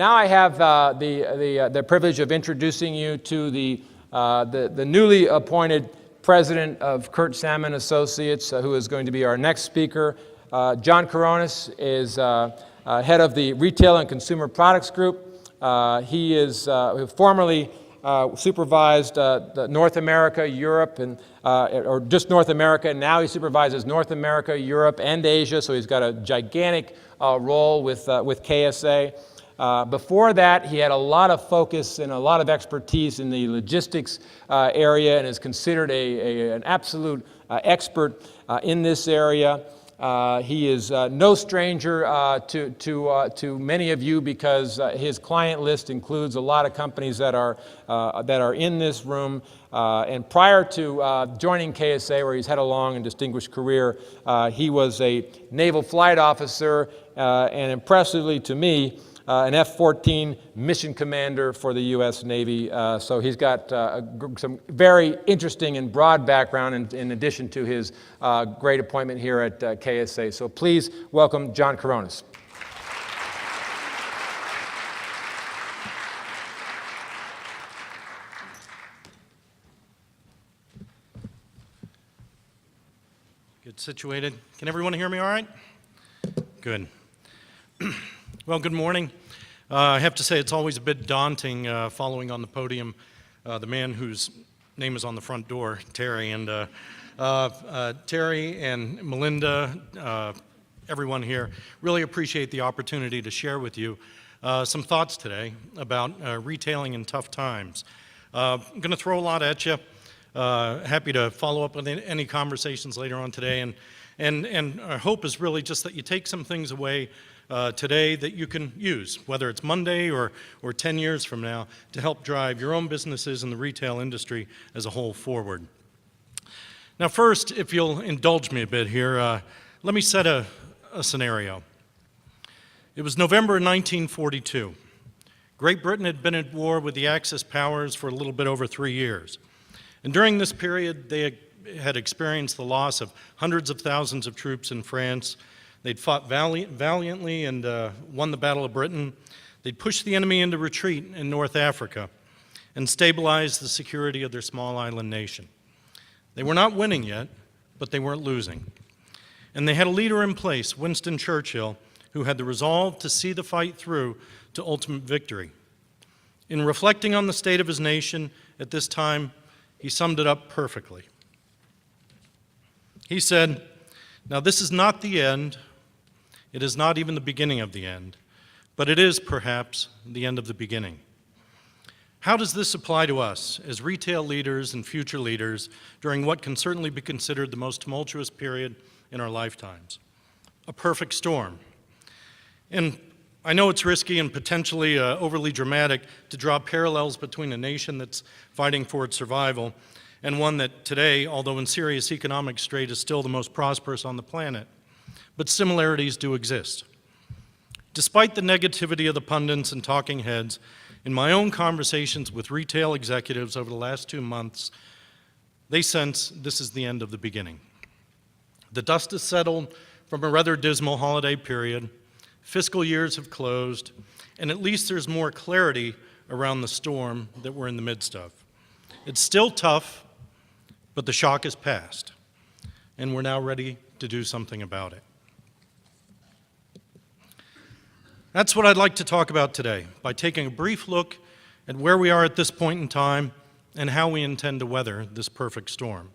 Now I have the privilege of introducing you to the newly appointed president of Kurt Salmon Associates, who is going to be our next speaker. John Karonis is head of the Retail and Consumer Products Group. He is formerly supervised North America, Europe, or just North America, and now he supervises North America, Europe, and Asia, so he's got a gigantic role with KSA. Before that, he had a lot of focus and a lot of expertise in the logistics area and is considered an absolute expert in this area. He is no stranger to many of you because his client list includes a lot of companies that are in this room. And prior to joining KSA, where he's had a long and distinguished career, he was a naval flight officer and impressively to me, an F-14 mission commander for the U.S. Navy. So he's got some very interesting and broad background in addition to his great appointment here at KSA. So please welcome John Karonis. Good situated. Can everyone hear me all right? Good. Well, good morning. I have to say it's always a bit daunting following on the podium the man whose name is on the front door, Terry. And Terry and Melinda, everyone here, really appreciate the opportunity to share with you some thoughts today about retailing in tough times. I'm going to throw a lot at you. Happy to follow up with any conversations later on today. And our hope is really just that you take some things away today that you can use, whether it's Monday or 10 years from now, to help drive your own businesses and the retail industry as a whole forward. Now first, if you'll indulge me a bit here, let me set a scenario. It was November 1942. Great Britain had been at war with the Axis powers for a little bit over 3 years. And during this period, they had experienced the loss of hundreds of thousands of troops in France. They'd fought valiantly and won the Battle of Britain. They'd pushed the enemy into retreat in North Africa and stabilized the security of their small island nation. They were not winning yet, but they weren't losing. And they had a leader in place, Winston Churchill, who had the resolve to see the fight through to ultimate victory. In reflecting on the state of his nation at this time, he summed it up perfectly. He said, "Now this is not the end. It is not even the beginning of the end, but it is perhaps the end of the beginning." How does this apply to us as retail leaders and future leaders during what can certainly be considered the most tumultuous period in our lifetimes? A perfect storm. And I know it's risky and potentially overly dramatic to draw parallels between a nation that's fighting for its survival and one that today, although in serious economic strait, is still the most prosperous on the planet. But similarities do exist. Despite the negativity of the pundits and talking heads, in my own conversations with retail executives over the last 2 months, they sense this is the end of the beginning. The dust has settled from a rather dismal holiday period, fiscal years have closed, and at least there's more clarity around the storm that we're in the midst of. It's still tough, but the shock is past, and we're now ready to do something about it. That's what I'd like to talk about today, by taking a brief look at where we are at this point in time and how we intend to weather this perfect storm.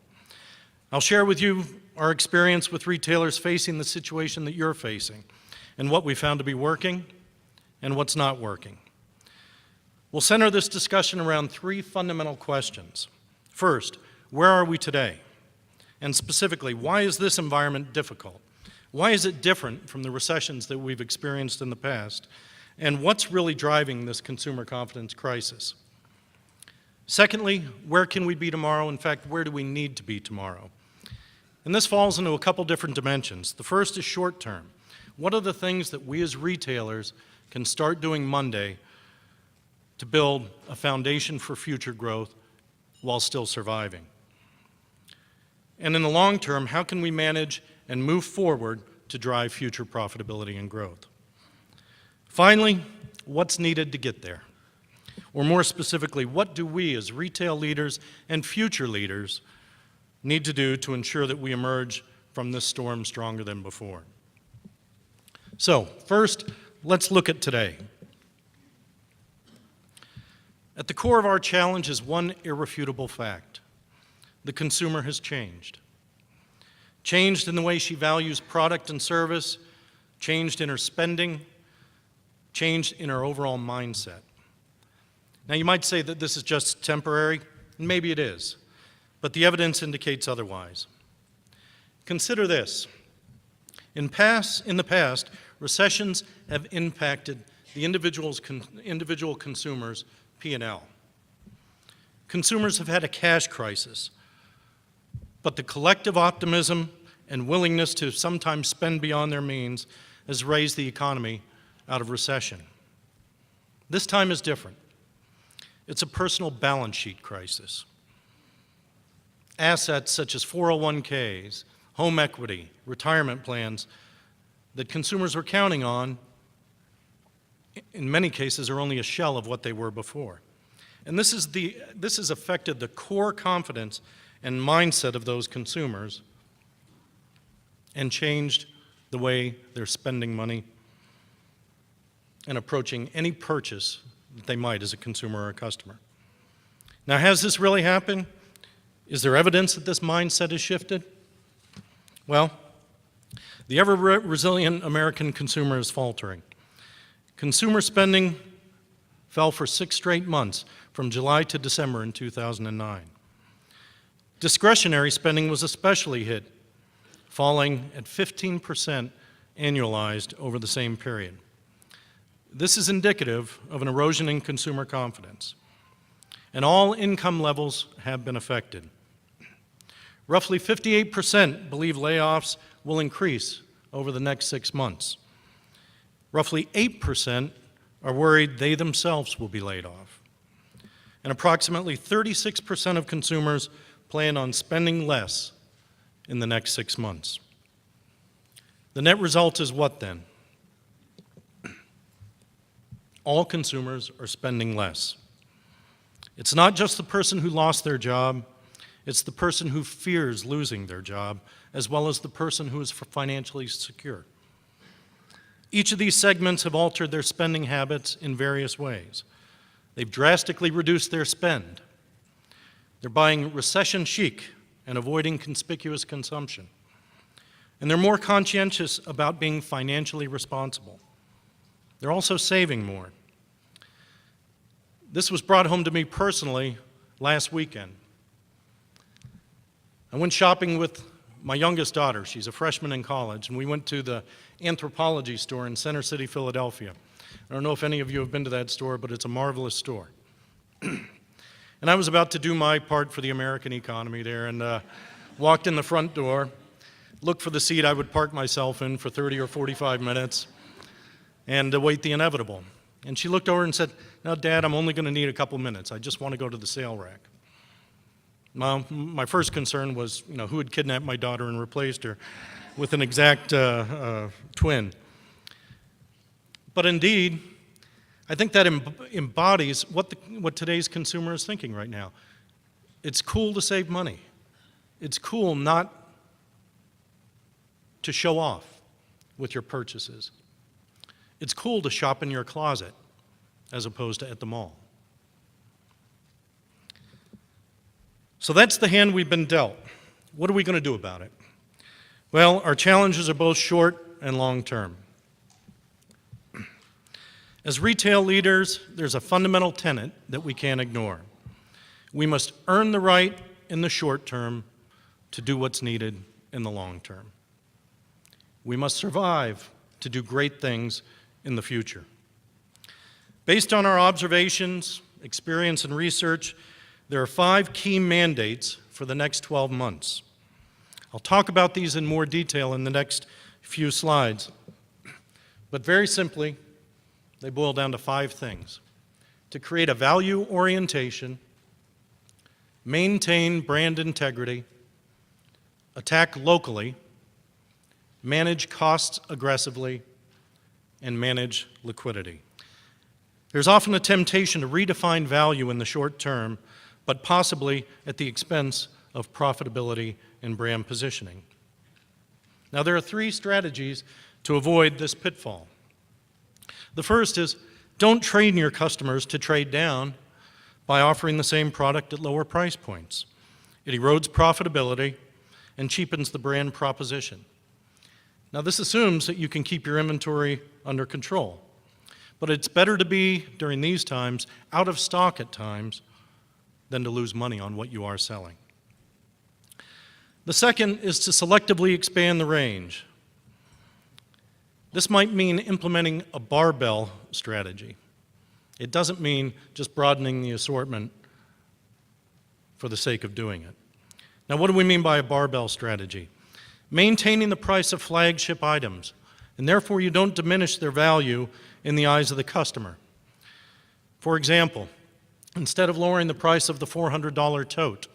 I'll share with you our experience with retailers facing the situation that you're facing and what we found to be working and what's not working. We'll center this discussion around 3 fundamental questions. First, where are we today? And specifically, why is this environment difficult? Why is it different from the recessions that we've experienced in the past? And what's really driving this consumer confidence crisis? Secondly, where can we be tomorrow? In fact, where do we need to be tomorrow? And this falls into a couple different dimensions. The first is short term. What are the things that we as retailers can start doing Monday to build a foundation for future growth while still surviving? And in the long term, how can we manage and move forward to drive future profitability and growth? Finally, what's needed to get there? Or more specifically, what do we as retail leaders and future leaders need to do to ensure that we emerge from this storm stronger than before? So, first, let's look at today. At the core of our challenge is one irrefutable fact. The consumer has changed. Changed in the way she values product and service, changed in her spending, changed in her overall mindset. Now, you might say that this is just temporary, and maybe it is, but the evidence indicates otherwise. Consider this. In the past, recessions have impacted the individual consumer's P&L. Consumers have had a cash crisis, but the collective optimism and willingness to sometimes spend beyond their means has raised the economy out of recession. This time is different. It's a personal balance sheet crisis. Assets such as 401ks, home equity, retirement plans that consumers were counting on, in many cases, are only a shell of what they were before. And this has affected the core confidence and mindset of those consumers and changed the way they're spending money and approaching any purchase that they might as a consumer or a customer. Now, has this really happened? Is there evidence that this mindset has shifted? Well, the ever-resilient American consumer is faltering. Consumer spending fell for 6 straight months from July to December in 2009. Discretionary spending was especially hit, falling at 15% annualized over the same period. This is indicative of an erosion in consumer confidence, and all income levels have been affected. Roughly 58% believe layoffs will increase over the next 6 months. Roughly 8% are worried they themselves will be laid off. And approximately 36% of consumers plan on spending less in the next 6 months. The net result is what then? All consumers are spending less. It's not just the person who lost their job, it's the person who fears losing their job, as well as the person who is financially secure. Each of these segments have altered their spending habits in various ways. They've drastically reduced their spend. They're buying recession chic and avoiding conspicuous consumption. And they're more conscientious about being financially responsible. They're also saving more. This was brought home to me personally last weekend. I went shopping with my youngest daughter. She's a freshman in college, and we went to the anthropology store in Center City, Philadelphia. I don't know if any of you have been to that store, but it's a marvelous store. And I was about to do my part for the American economy there, and walked in the front door, looked for the seat I would park myself in for 30 or 45 minutes, and await the inevitable. And she looked over and said, "Now, Dad, I'm only going to need a couple minutes. I just want to go to the sale rack." My first concern was, who had kidnapped my daughter and replaced her with an exact twin. But indeed, I think that embodies what today's consumer is thinking right now. It's cool to save money. It's cool not to show off with your purchases. It's cool to shop in your closet as opposed to at the mall. So that's the hand we've been dealt. What are we going to do about it? Well, our challenges are both short and long term. As retail leaders, there's a fundamental tenet that we can't ignore. We must earn the right in the short term to do what's needed in the long term. We must survive to do great things in the future. Based on our observations, experience, and research, there are 5 key mandates for the next 12 months. I'll talk about these in more detail in the next few slides. But very simply, they boil down to 5 things: to create a value orientation, maintain brand integrity, attack locally, manage costs aggressively, and manage liquidity. There's often a temptation to redefine value in the short term, but possibly at the expense of profitability and brand positioning. Now, there are 3 strategies to avoid this pitfall. The first is, don't train your customers to trade down by offering the same product at lower price points. It erodes profitability and cheapens the brand proposition. Now, this assumes that you can keep your inventory under control, but it's better to be, during these times, out of stock at times than to lose money on what you are selling. The second is to selectively expand the range. This might mean implementing a barbell strategy. It doesn't mean just broadening the assortment for the sake of doing it. Now, what do we mean by a barbell strategy? Maintaining the price of flagship items, and therefore you don't diminish their value in the eyes of the customer. For example, instead of lowering the price of the $400 tote,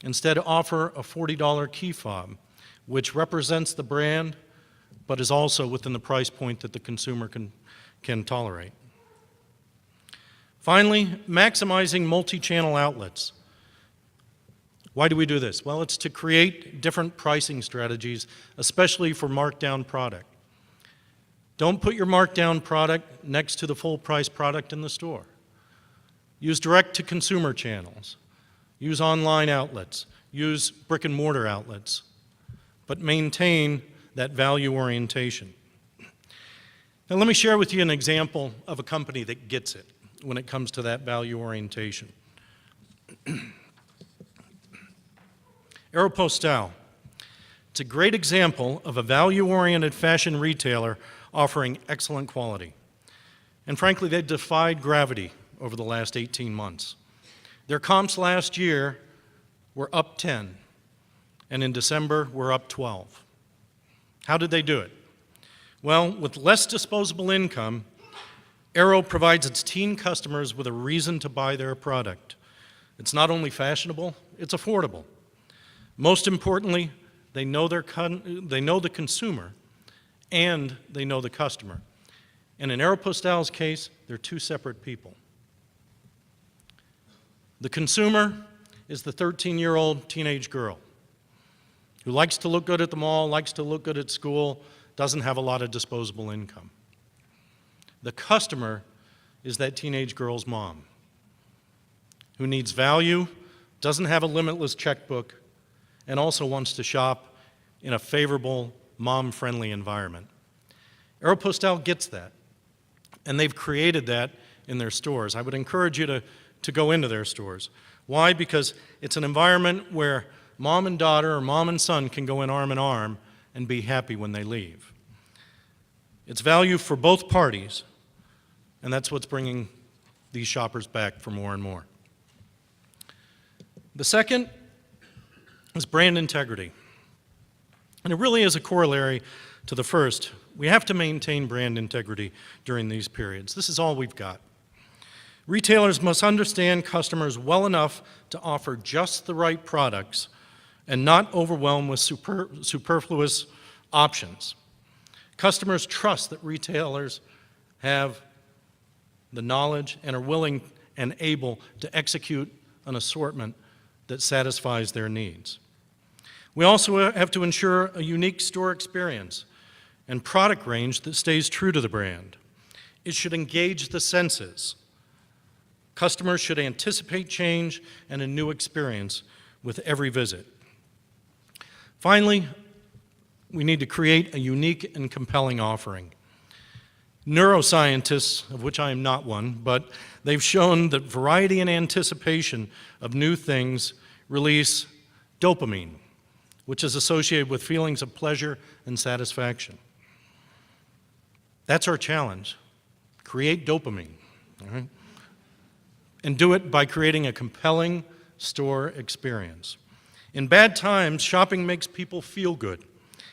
instead offer a $40 key fob, which represents the brand, but is also within the price point that the consumer can tolerate. Finally, maximizing multi-channel outlets. Why do we do this? Well, it's to create different pricing strategies, especially for markdown product. Don't put your markdown product next to the full-price product in the store. Use direct-to-consumer channels. Use online outlets. Use brick-and-mortar outlets. But maintain that value orientation. Now, let me share with you an example of a company that gets it when it comes to that value orientation. Aeropostale. It's a great example of a value-oriented fashion retailer offering excellent quality. And frankly, they defied gravity over the last 18 months. Their comps last year were up 10, and in December were up 12. How did they do it? Well, with less disposable income, Aero provides its teen customers with a reason to buy their product. It's not only fashionable, it's affordable. Most importantly, they know the consumer and they know the customer. And in Aeropostale's case, they're 2 separate people. The consumer is the 13-year-old teenage girl who likes to look good at the mall, likes to look good at school, doesn't have a lot of disposable income. The customer is that teenage girl's mom who needs value, doesn't have a limitless checkbook, and also wants to shop in a favorable, mom-friendly environment. Aeropostale gets that, and they've created that in their stores. I would encourage you to go into their stores. Why? Because it's an environment where mom and daughter or mom and son can go in arm and be happy when they leave. It's value for both parties, and that's what's bringing these shoppers back for more and more. The second is brand integrity. And it really is a corollary to the first. We have to maintain brand integrity during these periods. This is all we've got. Retailers must understand customers well enough to offer just the right products and not overwhelm with superfluous options. Customers trust that retailers have the knowledge and are willing and able to execute an assortment that satisfies their needs. We also have to ensure a unique store experience and product range that stays true to the brand. It should engage the senses. Customers should anticipate change and a new experience with every visit. Finally, we need to create a unique and compelling offering. Neuroscientists, of which I am not one, but they've shown that variety and anticipation of new things release dopamine, which is associated with feelings of pleasure and satisfaction. That's our challenge. Create dopamine. All right? And do it by creating a compelling store experience. In bad times, shopping makes people feel good.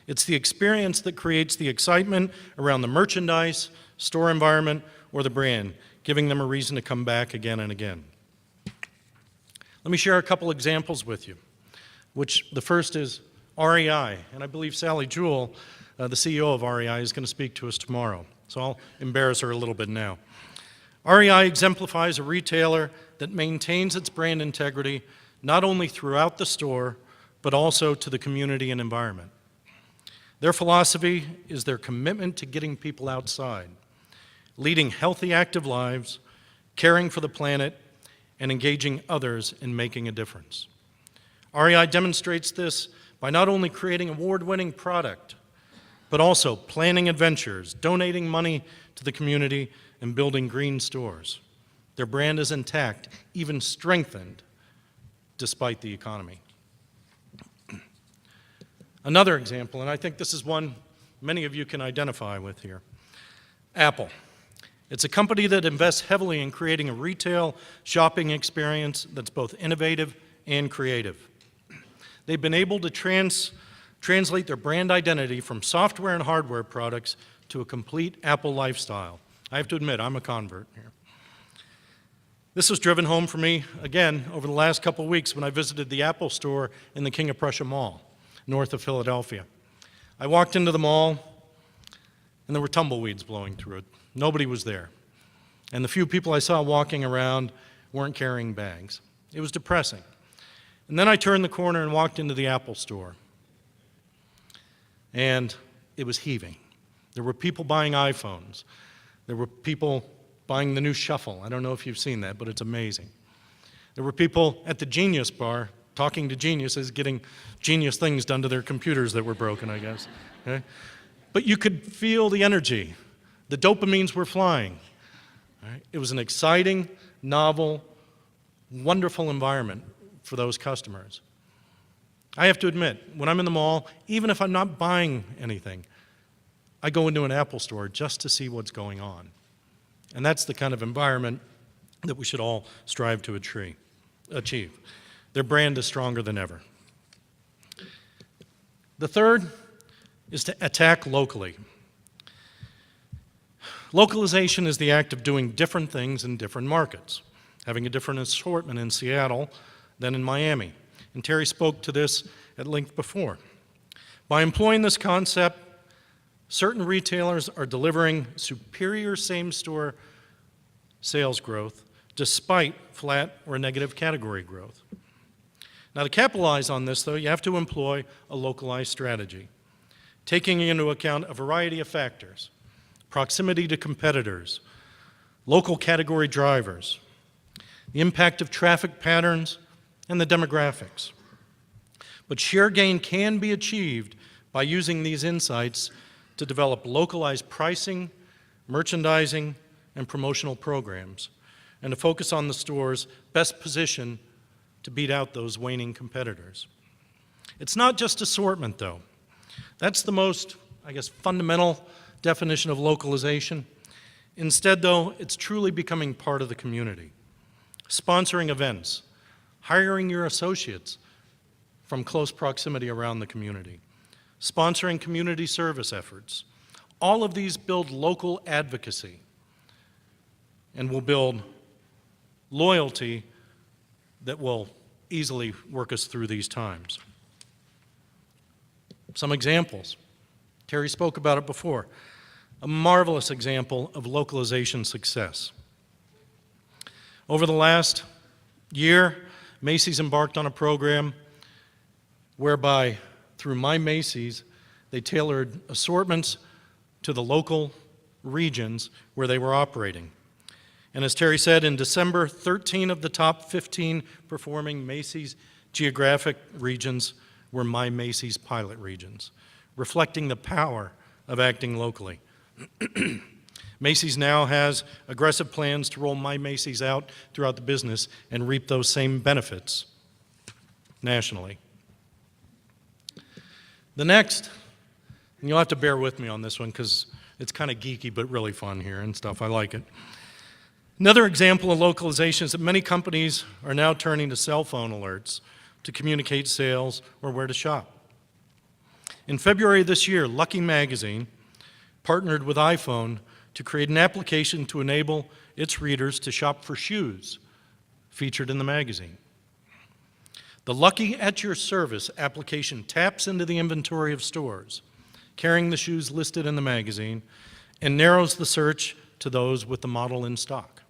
It's the experience that creates the excitement around the merchandise, store environment, or the brand, giving them a reason to come back again and again. Let me share a couple examples with you, which the first is REI, and I believe Sally Jewell, the CEO of REI, is going to speak to us tomorrow, so I'll embarrass her a little bit now. REI exemplifies a retailer that maintains its brand integrity not only throughout the store, but also to the community and environment. Their philosophy is their commitment to getting people outside, leading healthy, active lives, caring for the planet, and engaging others in making a difference. REI demonstrates this by not only creating award-winning product, but also planning adventures, donating money to the community, and building green stores. Their brand is intact, even strengthened, despite the economy. Another example, and I think this is one many of you can identify with here, Apple. It's a company that invests heavily in creating a retail shopping experience that's both innovative and creative. They've been able to translate their brand identity from software and hardware products to a complete Apple lifestyle. I have to admit, I'm a convert here. This was driven home for me, again, over the last couple of weeks when I visited the Apple store in the King of Prussia Mall, north of Philadelphia. I walked into the mall, and there were tumbleweeds blowing through it. Nobody was there. And the few people I saw walking around weren't carrying bags. It was depressing. And then I turned the corner and walked into the Apple store. And it was heaving. There were people buying iPhones. There were people buying the new Shuffle. I don't know if you've seen that, but it's amazing. There were people at the Genius bar talking to geniuses, getting genius things done to their computers that were broken, I guess. Okay? But you could feel the energy. The dopamines were flying. Right? It was an exciting, novel, wonderful environment for those customers. I have to admit, when I'm in the mall, even if I'm not buying anything, I go into an Apple store just to see what's going on. And that's the kind of environment that we should all strive to achieve. Their brand is stronger than ever. The third is to attack locally. Localization is the act of doing different things in different markets, having a different assortment in Seattle than in Miami. And Terry spoke to this at length before. By employing this concept, certain retailers are delivering superior same-store sales growth despite flat or negative category growth. Now, to capitalize on this, though, you have to employ a localized strategy, taking into account a variety of factors: proximity to competitors, local category drivers, the impact of traffic patterns, and the demographics. But share gain can be achieved by using these insights to develop localized pricing, merchandising, and promotional programs, and to focus on the store's best position to beat out those waning competitors. It's not just assortment, though. That's the most, fundamental definition of localization. Instead, though, it's truly becoming part of the community. Sponsoring events, hiring your associates from close proximity around the community, sponsoring community service efforts. All of these build local advocacy and will build loyalty that will easily work us through these times. Some examples. Terry spoke about it before. A marvelous example of localization success. Over the last year, Macy's embarked on a program whereby, through My Macy's, they tailored assortments to the local regions where they were operating. And as Terry said, in December, 13 of the top 15 performing Macy's geographic regions were My Macy's pilot regions, reflecting the power of acting locally. Macy's now has aggressive plans to roll My Macy's out throughout the business and reap those same benefits nationally. The next, and you'll have to bear with me on this one because it's kind of geeky but really fun here and stuff. I like it. Another example of localization is that many companies are now turning to cell phone alerts to communicate sales or where to shop. In February of this year, Lucky Magazine partnered with iPhone to create an application to enable its readers to shop for shoes featured in the magazine. The Lucky at Your Service application taps into the inventory of stores carrying the shoes listed in the magazine and narrows the search to those with the model in stock.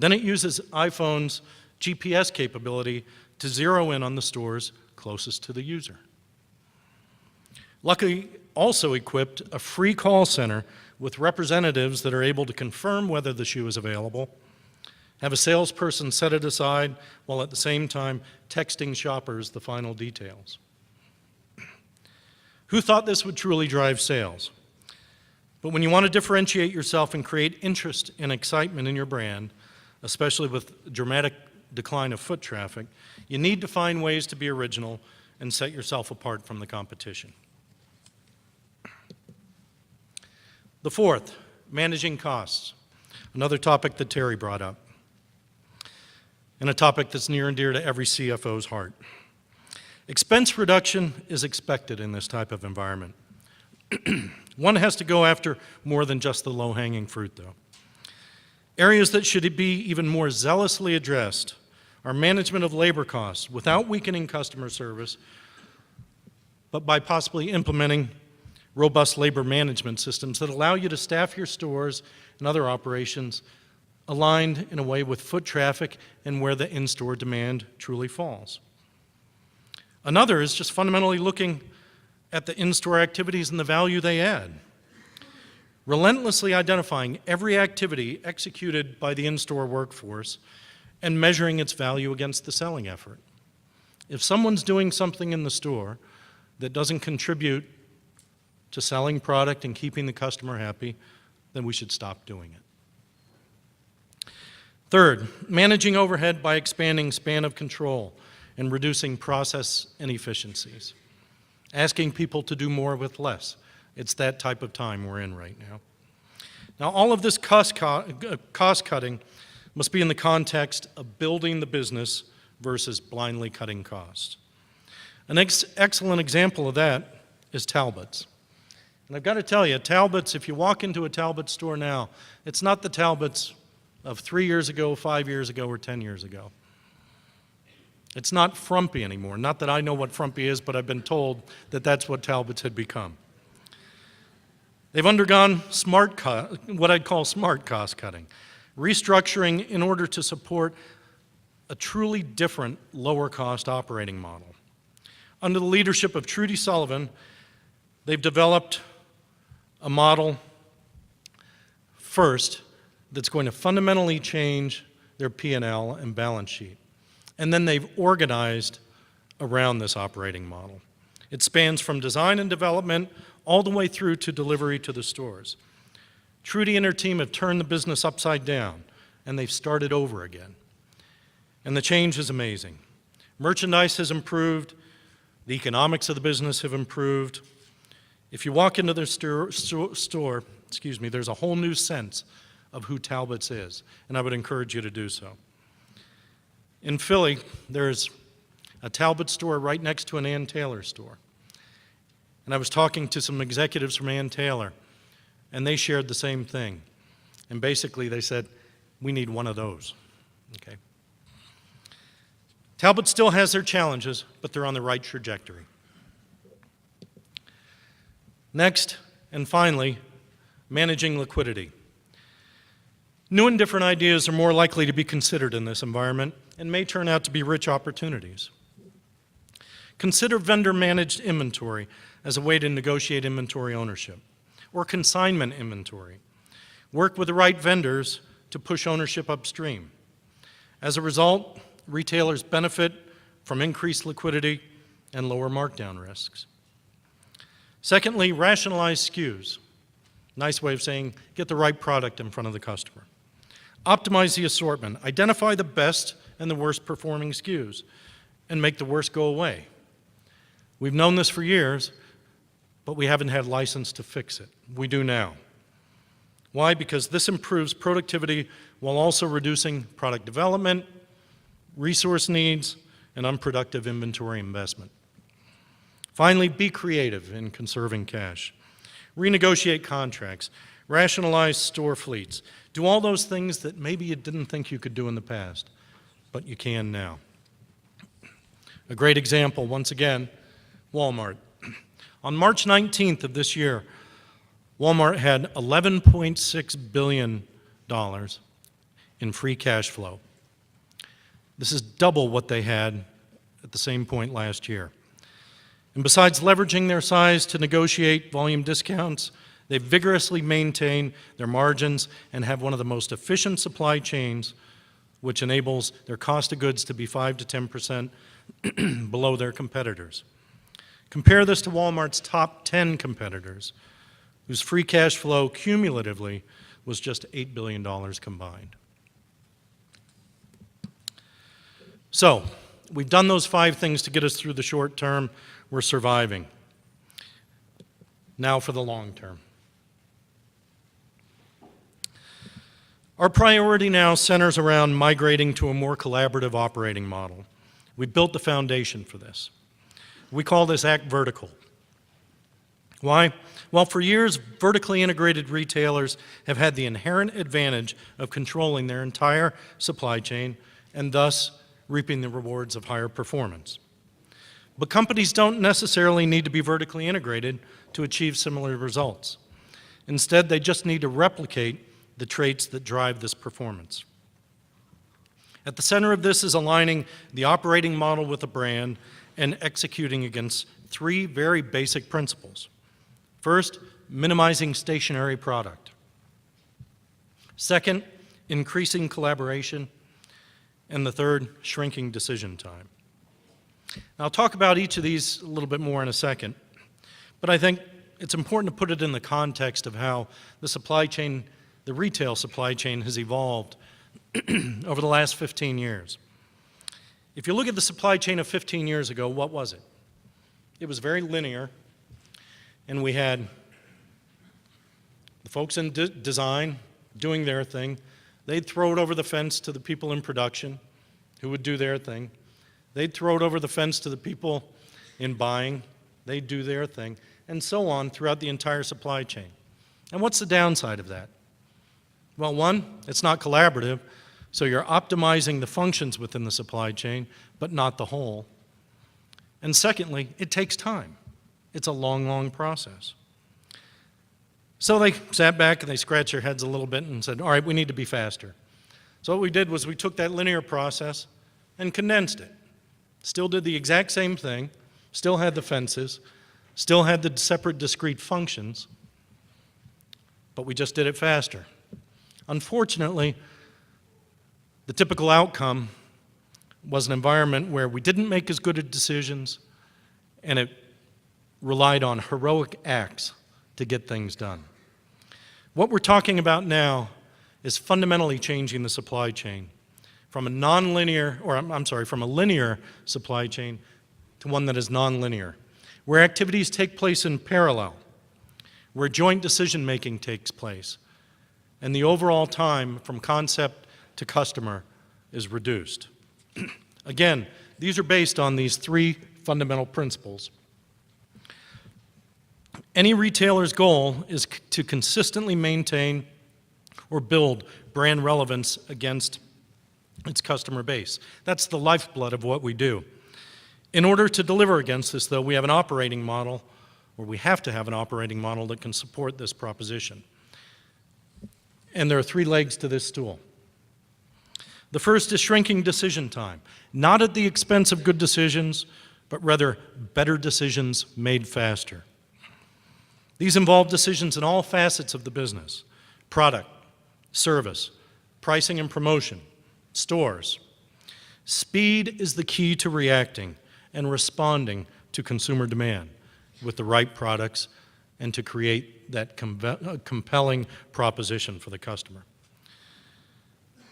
Then it uses iPhone's GPS capability to zero in on the stores closest to the user. Luckily, also equipped a free call center with representatives that are able to confirm whether the shoe is available, have a salesperson set it aside while at the same time texting shoppers the final details. Who thought this would truly drive sales? But when you want to differentiate yourself and create interest and excitement in your brand, especially with dramatic decline of foot traffic, you need to find ways to be original and set yourself apart from the competition. The fourth, managing costs, another topic that Terry brought up, and a topic that's near and dear to every CFO's heart. Expense reduction is expected in this type of environment. One has to go after more than just the low-hanging fruit, though. Areas that should be even more zealously addressed are management of labor costs without weakening customer service, but by possibly implementing robust labor management systems that allow you to staff your stores and other operations aligned in a way with foot traffic and where the in-store demand truly falls. Another is just fundamentally looking at the in-store activities and the value they add. Relentlessly identifying every activity executed by the in-store workforce and measuring its value against the selling effort. If someone's doing something in the store that doesn't contribute to selling product and keeping the customer happy, then we should stop doing it. Third, managing overhead by expanding span of control and reducing process inefficiencies. Asking people to do more with less. It's that type of time we're in right now. Now, all of this cost cutting must be in the context of building the business versus blindly cutting costs. An excellent example of that is Talbot's. And I've got to tell you, Talbot's, if you walk into a Talbot store now, it's not the Talbot's of 3 years ago, 5 years ago, or 10 years ago. It's not frumpy anymore. Not that I know what frumpy is, but I've been told that that's what Talbot's had become. They've undergone what I'd call smart cost cutting, restructuring in order to support a truly different, lower cost operating model. Under the leadership of Trudy Sullivan, they've developed a model first that's going to fundamentally change their P&L and balance sheet. And then they've organized around this operating model. It spans from design and development all the way through to delivery to the stores. Trudy and her team have turned the business upside down, and they've started over again. And the change is amazing. Merchandise has improved. The economics of the business have improved. If you walk into their store, there's a whole new sense of who Talbot's is, and I would encourage you to do so. In Philly, there's a Talbot store right next to an Ann Taylor store. And I was talking to some executives from Ann Taylor, and they shared the same thing. And basically they said, we need one of those. Okay. Talbot still has their challenges, but they're on the right trajectory. Next, and finally, managing liquidity. New and different ideas are more likely to be considered in this environment and may turn out to be rich opportunities. Consider vendor-managed inventory as a way to negotiate inventory ownership, or consignment inventory. Work with the right vendors to push ownership upstream. As a result, retailers benefit from increased liquidity and lower markdown risks. Secondly, rationalize SKUs. Nice way of saying get the right product in front of the customer. Optimize the assortment. Identify the best and the worst performing SKUs and make the worst go away. We've known this for years, but we haven't had license to fix it. We do now. Why? Because this improves productivity while also reducing product development, resource needs, and unproductive inventory investment. Finally, be creative in conserving cash. Renegotiate contracts. Rationalize store fleets. Do all those things that maybe you didn't think you could do in the past, but you can now. A great example, once again, Walmart. On March 19th of this year, Walmart had $11.6 billion in free cash flow. This is double what they had at the same point last year. And besides leveraging their size to negotiate volume discounts, they vigorously maintain their margins and have one of the most efficient supply chains, which enables their cost of goods to be 5 to 10% below their competitors. Compare this to Walmart's top 10 competitors, whose free cash flow cumulatively was just $8 billion combined. So, we've done those 5 things to get us through the short term. We're surviving. Now for the long term. Our priority now centers around migrating to a more collaborative operating model. We built the foundation for this. We call this Act Vertical. Why? Well, for years, vertically integrated retailers have had the inherent advantage of controlling their entire supply chain and thus reaping the rewards of higher performance. But companies don't necessarily need to be vertically integrated to achieve similar results. Instead, they just need to replicate the traits that drive this performance. At the center of this is aligning the operating model with a brand and executing against 3 very basic principles. First, minimizing stationary product. Second, increasing collaboration. And the third, shrinking decision time. Now, I'll talk about each of these a little bit more in a second, but I think it's important to put it in the context of how the supply chain, the retail supply chain, has evolved over the last 15 years. If you look at the supply chain of 15 years ago, what was it? It was very linear, and we had the folks in design doing their thing. They'd throw it over the fence to the people in production who would do their thing. They'd throw it over the fence to the people in buying. They'd do their thing, and so on throughout the entire supply chain. And what's the downside of that? Well, one, it's not collaborative, so you're optimizing the functions within the supply chain, but not the whole. And secondly, it takes time. It's a long, long process. So they sat back and they scratched their heads a little bit and said, all right, we need to be faster. So what we did was we took that linear process and condensed it. Still did the exact same thing, still had the fences, still had the separate discrete functions, but we just did it faster. Unfortunately, the typical outcome was an environment where we didn't make as good of decisions, and it relied on heroic acts to get things done. What we're talking about now is fundamentally changing the supply chain from a from a linear supply chain to one that is nonlinear, where activities take place in parallel, where joint decision-making takes place, and the overall time from concept to customer is reduced. Again, these are based on these 3 fundamental principles. Any retailer's goal is to consistently maintain or build brand relevance against its customer base. That's the lifeblood of what we do. In order to deliver against this, though, we have an operating model, or we have to have an operating model that can support this proposition. And there are 3 legs to this stool. The first is shrinking decision time, not at the expense of good decisions, but rather better decisions made faster. These involve decisions in all facets of the business: product, service, pricing and promotion, stores. Speed is the key to reacting and responding to consumer demand with the right products and to create that compelling proposition for the customer.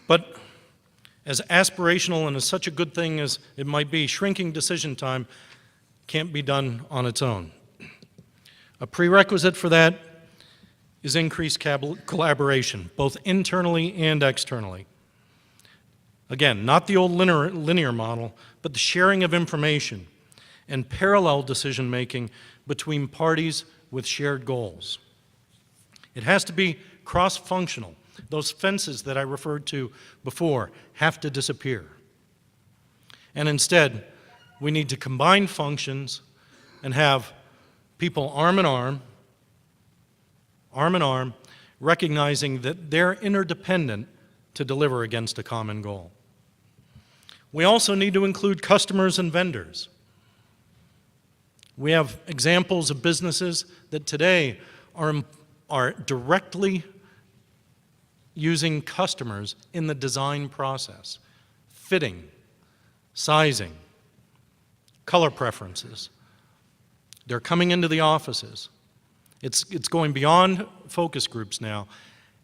But as aspirational and as such a good thing as it might be, shrinking decision time can't be done on its own. A prerequisite for that is increased collaboration, both internally and externally. Again, not the old linear model, but the sharing of information and parallel decision-making between parties with shared goals. It has to be cross-functional. Those fences that I referred to before have to disappear. And instead, we need to combine functions and have people arm in arm, recognizing that they're interdependent to deliver against a common goal. We also need to include customers and vendors. We have examples of businesses that today are directly using customers in the design process, fitting, sizing, color preferences. They're coming into the offices. It's going beyond focus groups now,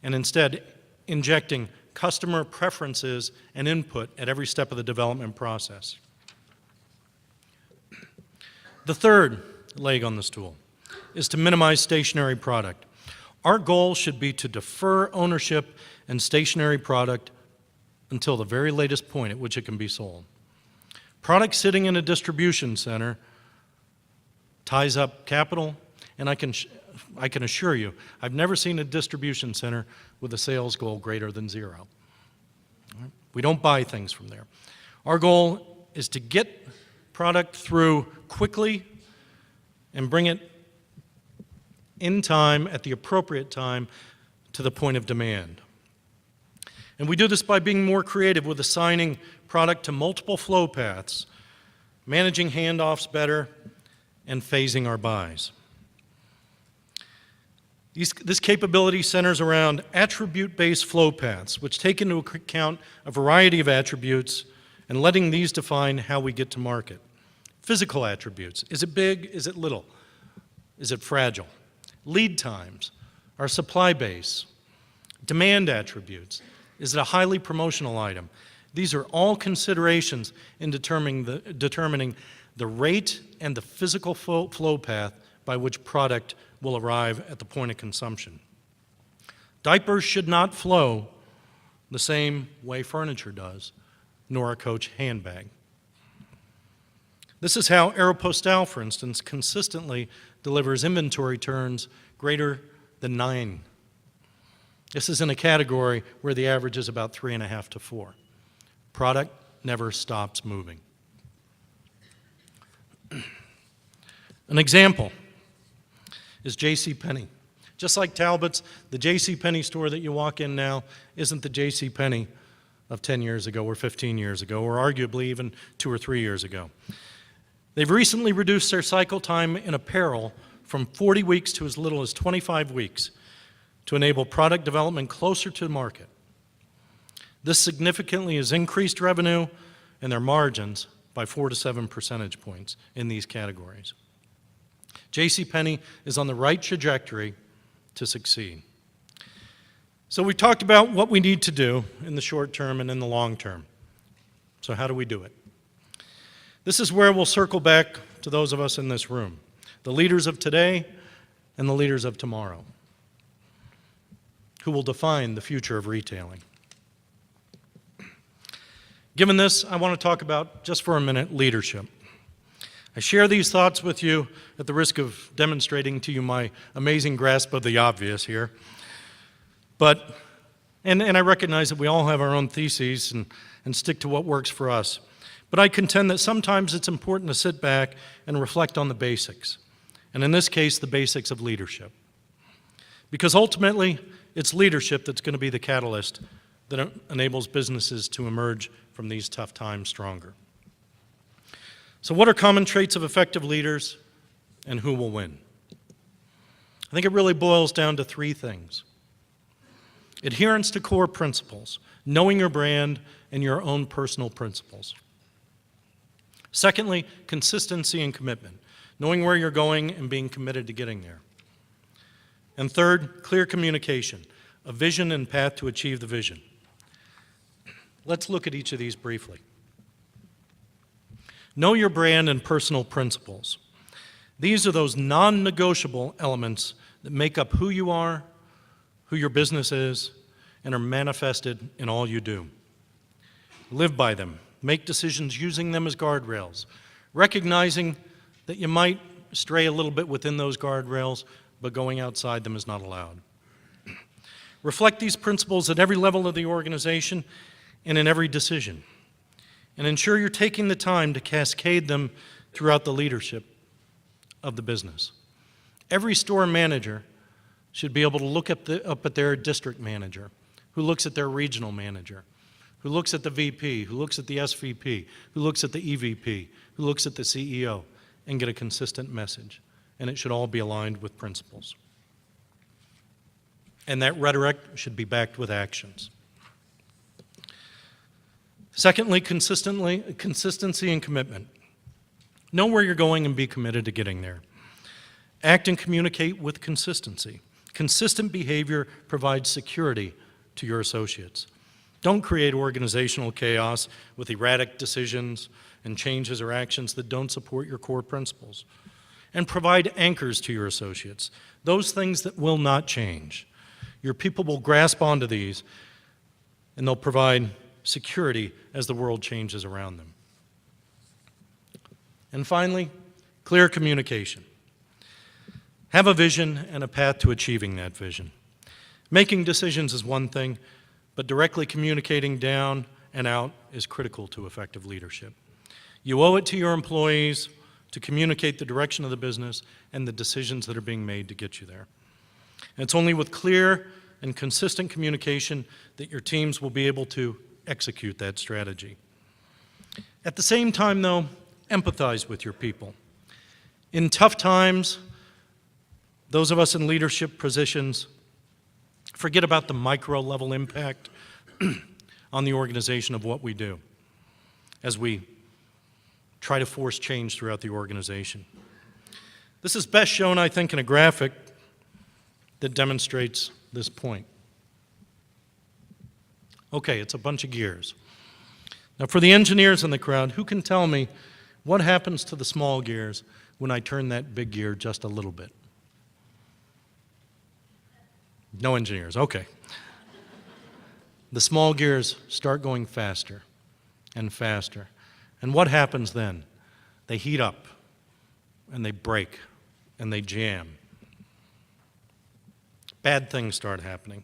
and instead injecting customer preferences and input at every step of the development process. The third leg on the stool is to minimize stationary product. Our goal should be to defer ownership and stationary product until the very latest point at which it can be sold. Product sitting in a distribution center ties up capital, and I can assure you, I've never seen a distribution center with a sales goal greater than 0. We don't buy things from there. Our goal is to get product through quickly and bring it in time, at the appropriate time, to the point of demand. And we do this by being more creative with assigning product to multiple flow paths, managing handoffs better, and phasing our buys. This capability centers around attribute-based flow paths, which take into account a variety of attributes and letting these define how we get to market. Physical attributes. Is it big? Is it little? Is it fragile? Lead times. Our supply base. Demand attributes. Is it a highly promotional item? These are all considerations in determining the rate and the physical flow path by which product will arrive at the point of consumption. Diapers should not flow the same way furniture does, nor a Coach handbag. This is how Aeropostale, for instance, consistently delivers inventory turns greater than 9. This is in a category where the average is about 3.5 to 4. Product never stops moving. An example is JCPenney. Just like Talbot's, the JCPenney store that you walk in now isn't the JCPenney of 10 years ago or 15 years ago, or arguably even 2 or 3 years ago. They've recently reduced their cycle time in apparel from 40 weeks to as little as 25 weeks to enable product development closer to market. This significantly has increased revenue and their margins by 4 to 7 percentage points in these categories. JCPenney is on the right trajectory to succeed. So we talked about what we need to do in the short term and in the long term. So how do we do it? This is where we'll circle back to those of us in this room, the leaders of today and the leaders of tomorrow, who will define the future of retailing. Given this, I want to talk about, just for a minute, leadership. I share these thoughts with you at the risk of demonstrating to you my amazing grasp of the obvious here. And I recognize that we all have our own theses and stick to what works for us. But I contend that sometimes it's important to sit back and reflect on the basics. And in this case, the basics of leadership. Because ultimately, it's leadership that's going to be the catalyst that enables businesses to emerge from these tough times stronger. So what are common traits of effective leaders, and who will win? I think it really boils down to 3 things. Adherence to core principles, knowing your brand and your own personal principles. Secondly, consistency and commitment, knowing where you're going and being committed to getting there. And third, clear communication, a vision and path to achieve the vision. Let's look at each of these briefly. Know your brand and personal principles. These are those non-negotiable elements that make up who you are, who your business is, and are manifested in all you do. Live by them. Make decisions using them as guardrails, recognizing that you might stray a little bit within those guardrails, but going outside them is not allowed. Reflect these principles at every level of the organization and in every decision. And ensure you're taking the time to cascade them throughout the leadership of the business. Every store manager should be able to look up at their district manager, who looks at their regional manager, who looks at the VP, who looks at the SVP, who looks at the EVP, who looks at the CEO, and get a consistent message. And it should all be aligned with principles. And that rhetoric should be backed with actions. Secondly, consistency and commitment. Know where you're going and be committed to getting there. Act and communicate with consistency. Consistent behavior provides security to your associates. Don't create organizational chaos with erratic decisions and changes or actions that don't support your core principles. And provide anchors to your associates, those things that will not change. Your people will grasp onto these, and they'll provide security as the world changes around them. And finally, clear communication. Have a vision and a path to achieving that vision. Making decisions is one thing, but directly communicating down and out is critical to effective leadership. You owe it to your employees to communicate the direction of the business and the decisions that are being made to get you there. And it's only with clear and consistent communication that your teams will be able to execute that strategy. At the same time, though, empathize with your people. In tough times, those of us in leadership positions forget about the micro-level impact on the organization of what we do as we try to force change throughout the organization. This is best shown, I think, in a graphic that demonstrates this point. Okay, it's a bunch of gears. Now, for the engineers in the crowd, who can tell me what happens to the small gears when I turn that big gear just a little bit? No engineers, okay. The small gears start going faster and faster. And what happens then? They heat up, and they break, and they jam. Bad things start happening.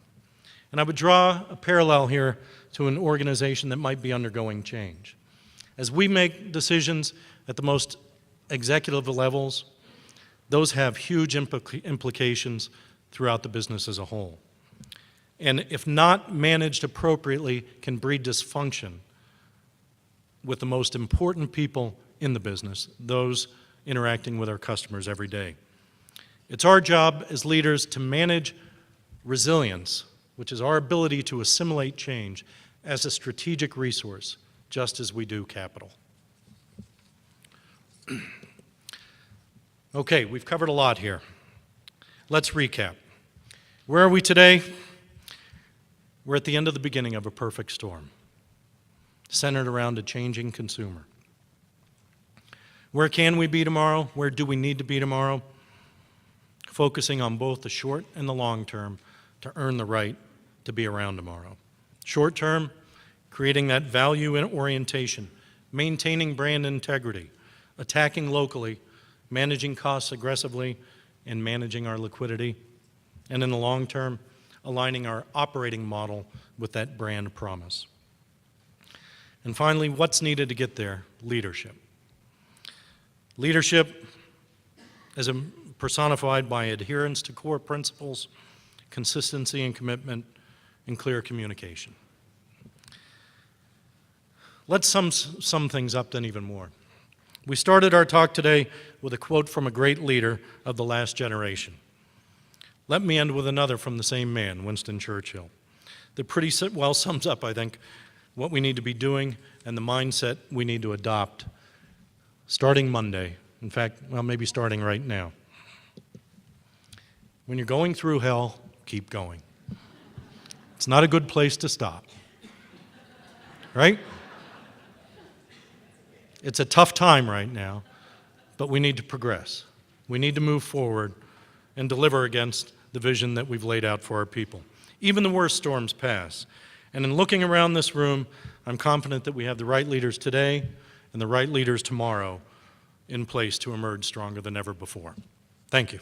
And I would draw a parallel here to an organization that might be undergoing change. As we make decisions at the most executive levels, those have huge implications throughout the business as a whole. And if not managed appropriately, can breed dysfunction with the most important people in the business, those interacting with our customers every day. It's our job as leaders to manage resilience, which is our ability to assimilate change, as a strategic resource, just as we do capital. Okay, we've covered a lot here. Let's recap. Where are we today? We're at the end of the beginning of a perfect storm, centered around a changing consumer. Where can we be tomorrow? Where do we need to be tomorrow? Focusing on both the short and the long term to earn the right to be around tomorrow. Short term, creating that value and orientation, maintaining brand integrity, attacking locally, managing costs aggressively, and managing our liquidity. And in the long term, aligning our operating model with that brand promise. And finally, what's needed to get there? Leadership. Leadership is personified by adherence to core principles, consistency and commitment, and clear communication. Let's sum things up then even more. We started our talk today with a quote from a great leader of the last generation. Let me end with another from the same man, Winston Churchill, that pretty well sums up, I think, what we need to be doing and the mindset we need to adopt starting Monday. In fact, well, maybe starting right now. When you're going through hell, keep going. It's not a good place to stop, right? It's a tough time right now, but we need to progress. We need to move forward and deliver against the vision that we've laid out for our people. Even the worst storms pass. And in looking around this room, I'm confident that we have the right leaders today and the right leaders tomorrow in place to emerge stronger than ever before. Thank you.